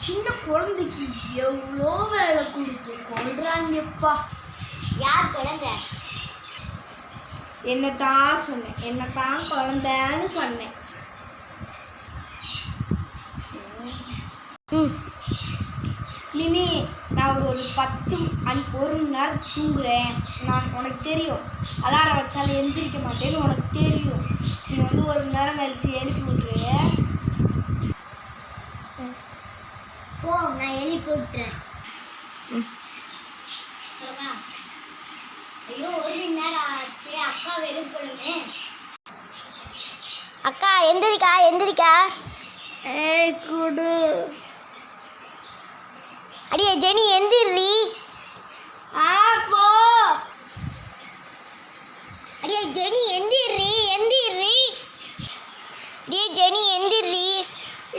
சின்ன குழந்தைக்கு எவ்வளோ வேலை கொடுத்து கொள்றாங்கப்பா. யார் குழந்தை? என்னத்தான் சொன்னேன், என்னத்தான் குழந்தைன்னு சொன்னேன். மினி, நான் ஒரு 1 மணி நேரம் தூங்குறேன். உனக்கு தெரியும், அலாரம் வச்சாலும் எந்திரிக்க மாட்டேன்னு உனக்கு தெரியும். நீ வந்து 1 மணி நேரம் கழிச்சு எழுப்பி விட்டுரு. ஓ, நான் எழுப்பி விட்டுறேன். ஐயோ, 1 மணி நேரம் ஆச்சு. அக்கா எழுப்பணுமே. அக்கா எந்திரிக்கா, எந்திரிக்கா. ஏய் குடு. அடியே ஜெனி எந்திரி. போ. அடியே ஜெனி எந்திரி, எந்திரி. அடியே ஜெனி எந்திரி.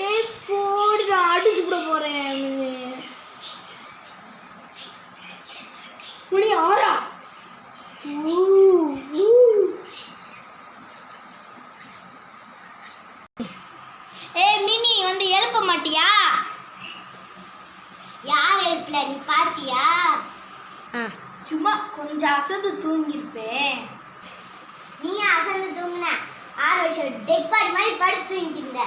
ஏய் போடு, நான் அடிச்சு விட போறேன். மணி 6. ஏய் மினி, வந்து எழுப்ப மாட்டியா? யார் எழுப்பல, நீ பாத்தியா? சும்மா கொஞ்சம் அசந்து தூங்கிருப்பேன். நீ அசந்து தூங்குன 6 வருஷம் டெக் பாடி மாதிரி படுத்து தூங்கிருந்த.